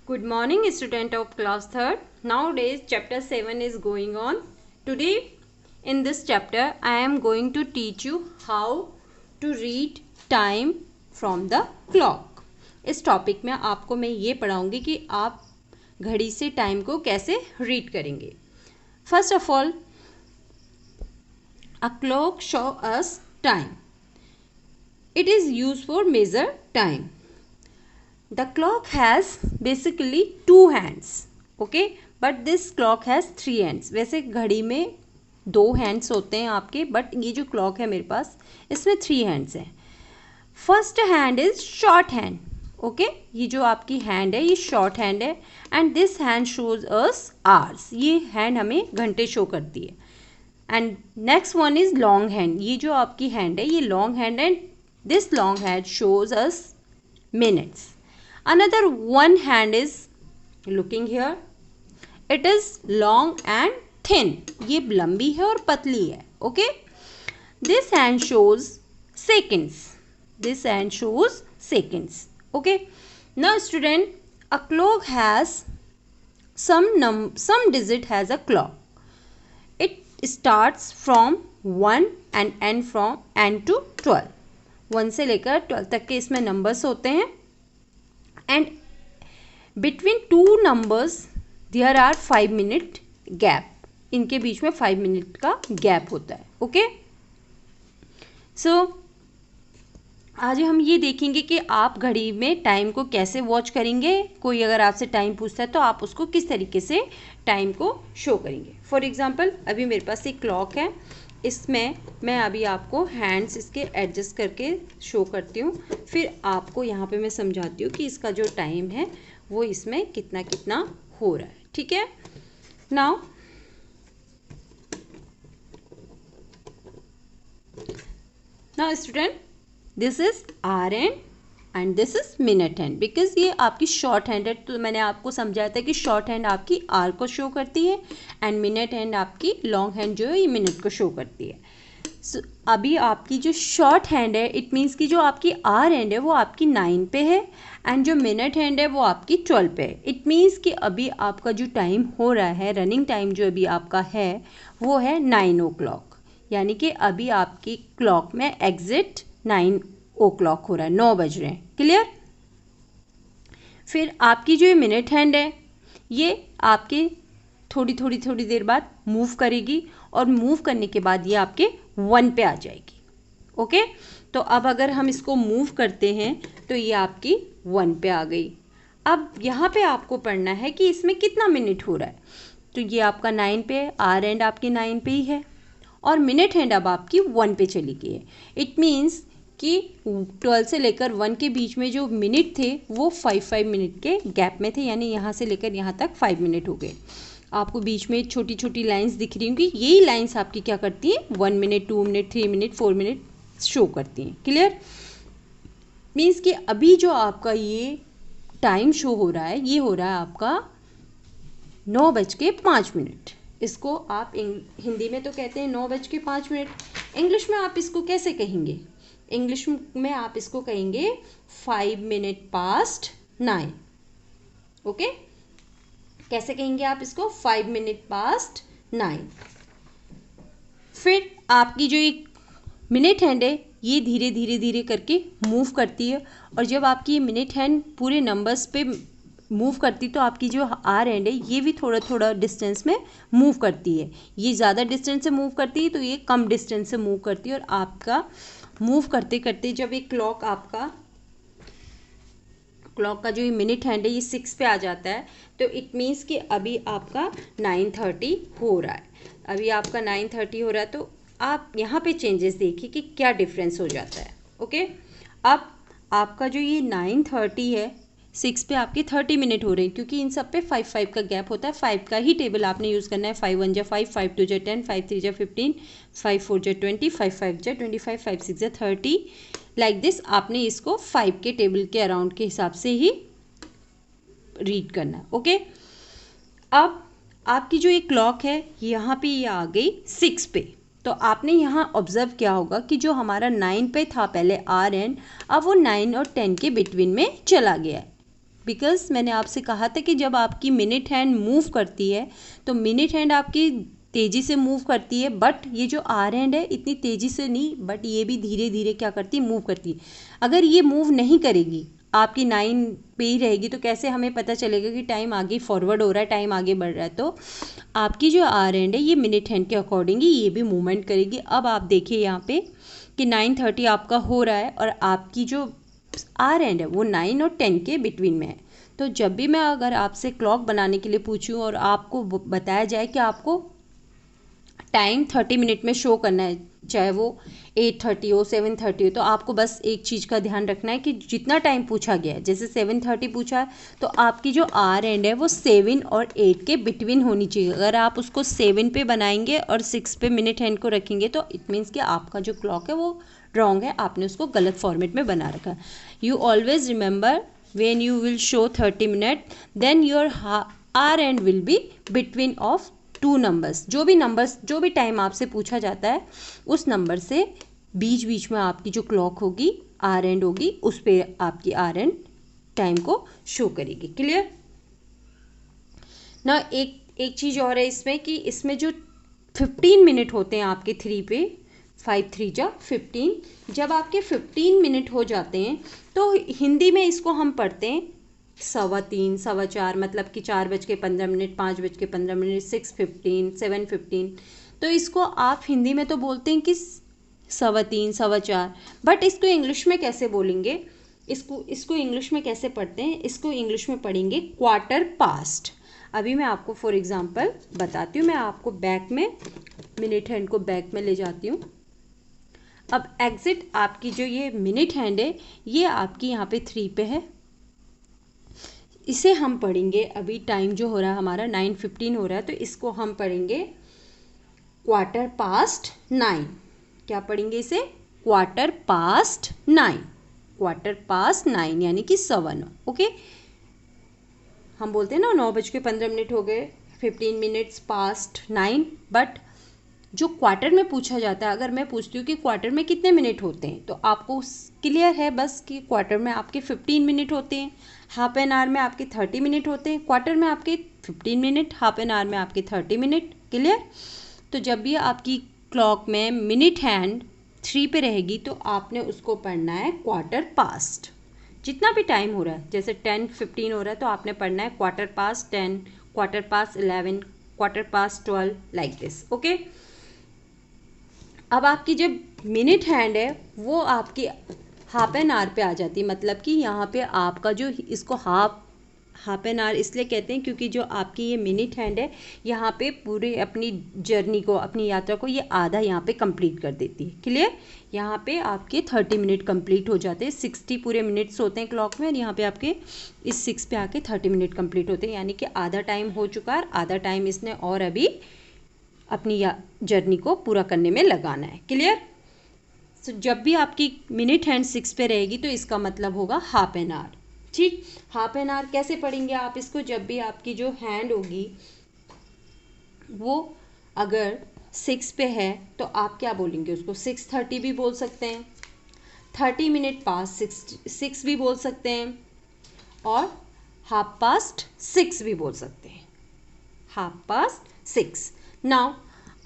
Good morning, student of class 3rd. Nowadays, chapter 7 is going on. Today, in this chapter, I am going to teach you how to read time from the clock. इस topic में आपको मैं ये पढ़ाऊंगी कि आप घड़ी से time को कैसे रीड करेंगे. First of all, a clock show us time. It is used for measure time. The clock has basically 2 hands, okay, but this clock has 3 hands. वैसे घड़ी में 2 hands होते हैं आपके, but ये जो clock है मेरे पास इसमें 3 hands हैं. First hand is short hand, okay, ये जो आपकी hand है ये short hand है, and this hand shows us hours. ये hand हमें घंटे show करती है. And next one is long hand. ये जो आपकी hand है ये long hand, and this long hand shows us minutes. Another one hand is looking here. It is long and thin. ये लंबी है और पतली है. Okay. This hand shows seconds. This hand shows seconds. Okay. Now student, a clock has some digit has a clock. It starts from 1 and end to 12. 1 से लेकर 12 तक के इसमें नंबर्स होते हैं. And between two numbers there are 5 minute gap. इनके बीच में 5 minute का गैप होता है. ओके, सो आज हम ये देखेंगे कि आप घड़ी में टाइम को कैसे वॉच करेंगे. कोई अगर आपसे टाइम पूछता है तो आप उसको किस तरीके से टाइम को शो करेंगे. फॉर एग्जांपल, अभी मेरे पास एक क्लॉक है, इसमें मैं अभी आपको हैंड्स इसके एडजस्ट करके शो करती हूँ, फिर आपको यहाँ पे मैं समझाती हूँ कि इसका जो टाइम है वो इसमें कितना कितना हो रहा है. ठीक है. Now student, this is hour hand and this is minute hand. Because ये आपकी शॉर्ट हैंड है तो मैंने आपको समझाया था कि शॉर्ट हैंड आपकी आवर को शो करती है एंड मिनट हैंड आपकी लॉन्ग हैंड जो है ये मिनट को शो करती है. सो अभी आपकी जो शॉर्ट हैंड है, इट मीन्स कि जो आपकी आवर हैंड है वो आपकी 9 पे है एंड जो मिनट हैंड है वो आपकी 12 पे है. इट मीन्स कि अभी आपका जो टाइम हो रहा है, रनिंग टाइम जो अभी आपका है वो है 9 o'clock. यानी कि अभी आपकी क्लॉक में एग्जिट 9 o'clock हो रहा है, 9 बज रहे हैं. क्लियर. फिर आपकी जो ये मिनट हैंड है ये आपके थोड़ी देर बाद मूव करेगी और मूव करने के बाद ये आपके 1 पे आ जाएगी. ओके, तो अब अगर हम इसको मूव करते हैं तो ये आपकी 1 पे आ गई. अब यहाँ पे आपको पढ़ना है कि इसमें कितना मिनट हो रहा है. तो ये आपका 9 पे है, आवर हैंड आपकी 9 पे ही है और मिनट हैंड अब आपकी 1 पे चली गई है. इट मीन्स कि 12 से लेकर 1 के बीच में जो मिनट थे वो 5 मिनट के गैप में थे, यानी यहाँ से लेकर यहाँ तक 5 मिनट हो गए. आपको बीच में छोटी छोटी लाइंस दिख रही होंगी, यही लाइंस आपकी क्या करती हैं 1 minute, 2 minute, 3 minute, 4 minute show करती हैं. क्लियर. मीन्स कि अभी जो आपका ये टाइम शो हो रहा है ये हो रहा है आपका 9:05. इसको आप हिंदी में तो कहते हैं 9:05. इंग्लिश में आप इसको कैसे कहेंगे? इंग्लिश में आप इसको कहेंगे 5 minutes past 9. ओके, कैसे कहेंगे आप इसको? 5 minutes past 9. फिर आपकी जो एक मिनट हैंड है ये धीरे धीरे करके मूव करती है और जब आपकी ये मिनट हैंड पूरे नंबर्स पे मूव करती तो आपकी जो आवर हैंड है ये भी थोड़ा डिस्टेंस में मूव करती है. ये ज़्यादा डिस्टेंस से मूव करती है तो ये कम डिस्टेंस से मूव करती है और आपका मूव करते करते जब एक क्लॉक का जो ये मिनट हैंड है ये 6 पे आ जाता है तो इट मीन्स कि अभी आपका 9:30 हो रहा है. अभी आपका 9:30 हो रहा है तो आप यहाँ पे चेंजेस देखिए कि क्या डिफरेंस हो जाता है. ओके, अब आपका जो ये 9:30 है 6 पे आपके 30 मिनट हो रहे हैं क्योंकि इन सब पे 5 का गैप होता है. 5 का ही टेबल आपने यूज़ करना है. 5 1 5, 5 2 10, 5 3 15, 5 4 20, 5 5 25, 5 6 30. लाइक दिस आपने इसको 5 के टेबल के अराउंड के हिसाब से ही रीड करना है. ओके, अब आपकी जो ये क्लॉक है यहाँ पे ये आ गई 6 पे. तो आपने यहाँ ऑब्जर्व किया होगा कि जो हमारा 9 पे था पहले आर एंड, अब वो 9 और 10 के बिटवीन में चला गया है. बिकॉज मैंने आपसे कहा था कि जब आपकी मिनट हैंड मूव करती है तो मिनट हैंड आपकी तेज़ी से मूव करती है, बट ये जो आर हैंड है इतनी तेज़ी से नहीं, बट ये भी धीरे धीरे क्या करती है, मूव करती है। अगर ये मूव नहीं करेगी, आपकी 9 पे ही रहेगी, तो कैसे हमें पता चलेगा कि टाइम आगे फॉरवर्ड हो रहा है, टाइम आगे बढ़ रहा है। तो आपकी जो आर हैंड है ये मिनट हैंड के अकॉर्डिंग ही ये भी मूवमेंट करेगी। अब आप देखिए यहाँ पे कि 9:30 आपका हो रहा है और आपकी जो आर हैंड है वो 9 और 10 के बिटवीन में है। तो जब भी मैं अगर आपसे क्लॉक बनाने के लिए पूछूं और आपको बताया जाए कि आपको टाइम 30 मिनट में शो करना है, चाहे वो 8:30 हो 7:30 हो, तो आपको बस एक चीज़ का ध्यान रखना है कि जितना टाइम पूछा गया है, जैसे 7:30 पूछा है तो आपकी जो आर एंड है वो 7 और 8 के बिटवीन होनी चाहिए। अगर आप उसको 7 पे बनाएंगे और 6 पे मिनट हैंड को रखेंगे तो इट मीन्स कि आपका जो क्लॉक है वो रॉन्ग है, आपने उसको गलत फॉर्मेट में बना रखा है। You always remember when you will show 30 minute then your r end will be between of two numbers. जो भी टाइम आपसे पूछा जाता है उस नंबर से बीच बीच में आपकी जो क्लॉक होगी आर एंड होगी, उस पर आपकी आर एंड टाइम को शो करेगी। क्लियर ना। एक चीज़ और है इसमें कि इसमें जो 15 मिनट होते हैं आपके 3 पे, 5 3 जा 15, जब आपके 15 मिनट हो जाते हैं तो हिंदी में इसको हम पढ़ते हैं 3:15, 4:15, मतलब कि 4:15, 5:15, 6:15, 7:15। तो इसको आप हिंदी में तो बोलते हैं कि 3:15, 4:15, बट इसको इंग्लिश में कैसे बोलेंगे, इसको इंग्लिश में कैसे पढ़ते हैं, इसको इंग्लिश में पढ़ेंगे क्वार्टर पास्ट। अभी मैं आपको फॉर एग्जांपल बताती हूँ। मैं आपको बैक में मिनट हैंड को बैक में ले जाती हूँ। अब एग्जिट आपकी जो ये मिनट हैंड है ये आपकी यहाँ पे 3 पे है, इसे हम पढ़ेंगे। अभी टाइम जो हो रहा है हमारा 9:15 हो रहा है, तो इसको हम पढ़ेंगे क्वार्टर पास्ट 9। क्या पढ़ेंगे इसे? क्वार्टर पास्ट 9, क्वार्टर पास्ट 9 यानी कि 7। ओके, हम बोलते हैं ना 9:15 हो गए, 15 मिनट्स पास्ट 9, बट जो क्वार्टर में पूछा जाता है, अगर मैं पूछती हूँ कि क्वार्टर में कितने मिनट होते हैं, तो आपको क्लियर है बस कि क्वार्टर में आपके 15 मिनट होते हैं, हाफ एन आवर में आपके 30 मिनट होते हैं, क्वार्टर में आपके 15 मिनट, हाफ एन आवर में आपके 30 मिनट। क्लियर। तो जब भी आपकी क्लॉक में मिनट हैंड 3 पे रहेगी तो आपने उसको पढ़ना है क्वार्टर पास्ट। जितना भी टाइम हो रहा है, जैसे 10:15 हो रहा है तो आपने पढ़ना है quarter past 10, quarter past 11, quarter past 12, like this. Okay. अब आपकी जब मिनट हैंड है वो आपकी हाफ एन आवर पे आ जाती है, मतलब कि यहाँ पे आपका जो इसको हाफ एन आवर इसलिए कहते हैं क्योंकि जो आपकी ये मिनट हैंड है यहाँ पे पूरे अपनी जर्नी को, अपनी यात्रा को ये आधा यहाँ पे कंप्लीट कर देती है। क्लियर। यहाँ पे आपके 30 मिनट कंप्लीट हो जाते हैं, 60 पूरे मिनट्स होते हैं क्लॉक में, और यहाँ पे आपके इस 6 पे आके 30 मिनट कंप्लीट होते हैं, यानी कि आधा टाइम हो चुका है, आधा टाइम इसने और अभी अपनी जर्नी को पूरा करने में लगाना है। क्लियर। तो जब भी आपकी मिनट हैंड 6 पे रहेगी तो इसका मतलब होगा हाफ एन आवर। ठीक, हाफ एन आवर कैसे पढ़ेंगे आप इसको? जब भी आपकी जो हैंड होगी वो अगर 6 पे है तो आप क्या बोलेंगे उसको? 6:30 भी बोल सकते हैं, 30 मिनट पास 6 भी बोल सकते हैं, और 6:30 भी बोल सकते हैं, 6:30। नाउ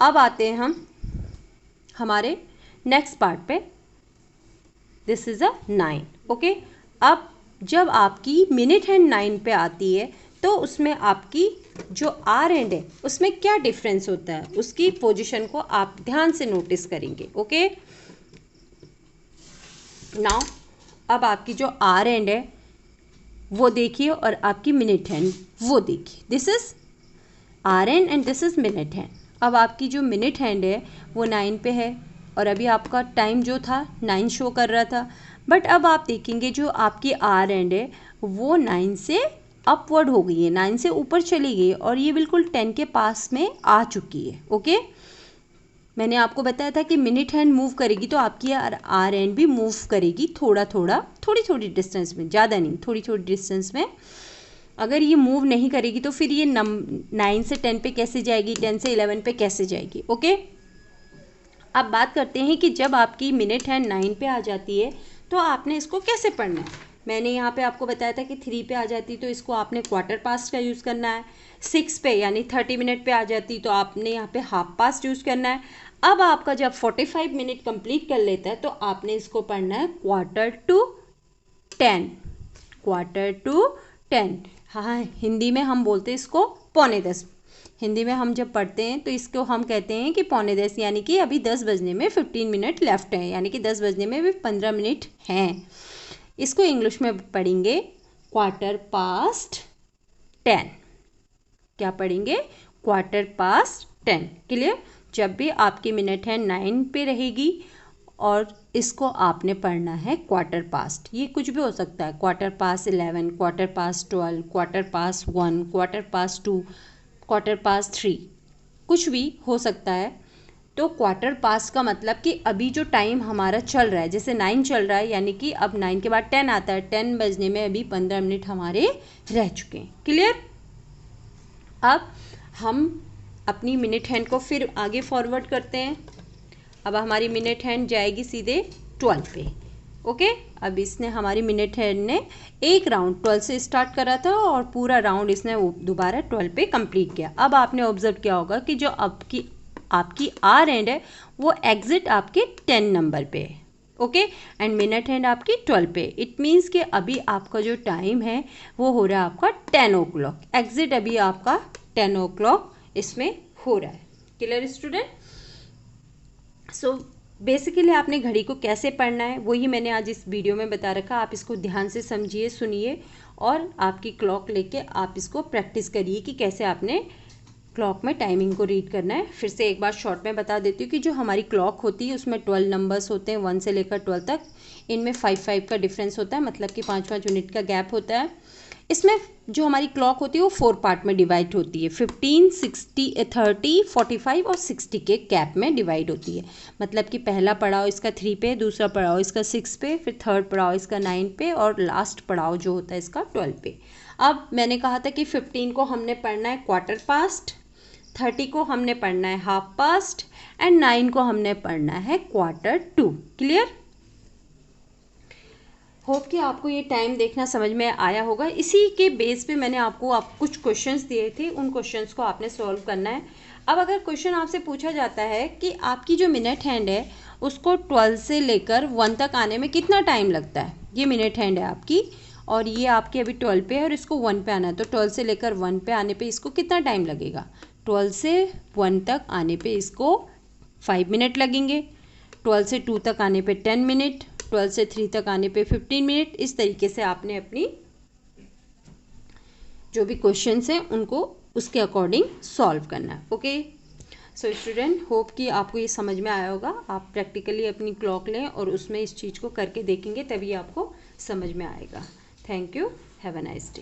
अब आते हैं हम हमारे नेक्स्ट पार्ट पे। This is a 9। ओके। अब जब आपकी मिनट हैंड 9 पे आती है तो उसमें आपकी जो आर हैंड है उसमें क्या डिफरेंस होता है, उसकी पोजीशन को आप ध्यान से नोटिस करेंगे। ओके। नाउ अब आपकी जो आर हैंड है वो देखिए और आपकी मिनट हैंड वो देखिए। This is hour hand and this is minute hand. अब आपकी जो मिनट हैंड है वो 9 पे है और अभी आपका टाइम जो था 9 शो कर रहा था, बट अब आप देखेंगे जो आपकी आर हैंड है वो 9 से अपवर्ड हो गई है, 9 से ऊपर चली गई और ये बिल्कुल 10 के पास में आ चुकी है। ओके। मैंने आपको बताया था कि मिनट हैंड मूव करेगी तो आपकी आर हैंड भी मूव करेगी, थोड़ी थोड़ी डिस्टेंस में, ज़्यादा नहीं, थोड़ी थोड़ी डिस्टेंस में। अगर ये मूव नहीं करेगी तो फिर ये 9 से 10 पे कैसे जाएगी, 10 से 11 पे कैसे जाएगी। ओके। अब बात करते हैं कि जब आपकी मिनट हैंड 9 पे आ जाती है तो आपने इसको कैसे पढ़ना है। मैंने यहाँ पे आपको बताया था कि 3 पे आ जाती तो इसको आपने क्वार्टर पास्ट का यूज़ करना है। 6 पे यानी 30 मिनट पे आ जाती तो आपने यहाँ पे हाफ पास्ट यूज़ करना है। अब आपका जब 45 मिनट कंप्लीट कर लेता है तो आपने इसको पढ़ना है क्वार्टर टू 10, क्वार्टर टू 10। हाँ, हिंदी में हम बोलते हैं इसको पौने 10। हिंदी में हम जब पढ़ते हैं तो इसको हम कहते हैं कि पौने 10, यानी कि अभी 10 बजने में 15 मिनट लेफ्ट हैं, यानी कि 10 बजने में भी 15 मिनट हैं। इसको इंग्लिश में पढ़ेंगे क्वार्टर पास्ट 10। क्या पढ़ेंगे? Quarter past 10। क्लियर? जब भी आपकी मिनट है 9 पे रहेगी और इसको आपने पढ़ना है क्वार्टर पास्ट। ये कुछ भी हो सकता है, quarter past 11, quarter past 12, quarter past 1, quarter past 2, quarter past 3, कुछ भी हो सकता है। तो क्वार्टर पास्ट का मतलब कि अभी जो टाइम हमारा चल रहा है, जैसे 9 चल रहा है यानी कि अब 9 के बाद 10 आता है, 10 बजने में अभी 15 मिनट हमारे रह चुके हैं। क्लियर? अब हम अपनी मिनट हैंड को फिर आगे फॉरवर्ड करते हैं। अब हमारी मिनट हैंड जाएगी सीधे 12 पे। ओके, अब इसने हमारी मिनट हैंड ने एक राउंड 12 से स्टार्ट करा था और पूरा राउंड इसने दोबारा 12 पे कंप्लीट किया। अब आपने ऑब्जर्व किया होगा कि जो आपकी आर एंड है वो एग्जिट आपके 10 नंबर पे है। ओके, एंड मिनट हैंड आपकी 12 पे। इट मीन्स कि अभी आपका जो टाइम है वो हो रहा है आपका 10 o'clock। एग्जिट अभी आपका 10 o'clock इसमें हो रहा है। Clear student? सो बेसिकली आपने घड़ी को कैसे पढ़ना है वही मैंने आज इस वीडियो में बता रखा। आप इसको ध्यान से समझिए, सुनिए और आपकी क्लॉक लेके आप इसको प्रैक्टिस करिए कि कैसे आपने क्लॉक में टाइमिंग को रीड करना है। फिर से एक बार शॉर्ट में बता देती हूँ कि जो हमारी क्लॉक होती है उसमें 12 नंबर्स होते हैं 1 से लेकर 12 तक। इनमें 5-5 का डिफरेंस होता है, मतलब कि 5-5 यूनिट का गैप होता है। इसमें जो हमारी क्लॉक होती है वो 4 पार्ट में डिवाइड होती है। 15, 60, 30, 45 और 60 के गैप में डिवाइड होती है। मतलब कि पहला पड़ाव इसका 3 पे, दूसरा पड़ाव इसका 6 पे, फिर थर्ड पड़ाव इसका 9 पे और लास्ट पड़ाव जो होता है इसका 12 पे। अब मैंने कहा था कि 15 को हमने पढ़ना है क्वार्टर पास्ट, 30 को हमने पढ़ना है हाफ पास्ट एंड 9 को हमने पढ़ना है क्वार्टर टू। क्लियर? होप कि आपको ये टाइम देखना समझ में आया होगा। इसी के बेस पे मैंने आपको कुछ क्वेश्चंस दिए थे, उन क्वेश्चंस को आपने सॉल्व करना है। अब अगर क्वेश्चन आपसे पूछा जाता है कि आपकी जो मिनट हैंड है उसको 12 से लेकर 1 तक आने में कितना टाइम लगता है। ये मिनट हैंड है आपकी और ये आपकी अभी 12 पे है और इसको 1 पे आना है, तो 12 से लेकर 1 पे आने पे इसको कितना टाइम लगेगा। 12 से 1 तक आने पे इसको 5 मिनट लगेंगे, 12 से 2 तक आने पे 10 मिनट, 12 से 3 तक आने पे 15 मिनट। इस तरीके से आपने अपनी जो भी क्वेश्चंस हैं उनको उसके अकॉर्डिंग सॉल्व करना है। ओके, सो स्टूडेंट, होप कि आपको ये समझ में आया होगा। आप प्रैक्टिकली अपनी क्लॉक लें और उसमें इस चीज़ को करके देखेंगे तभी आपको समझ में आएगा। Thank you, have a nice day.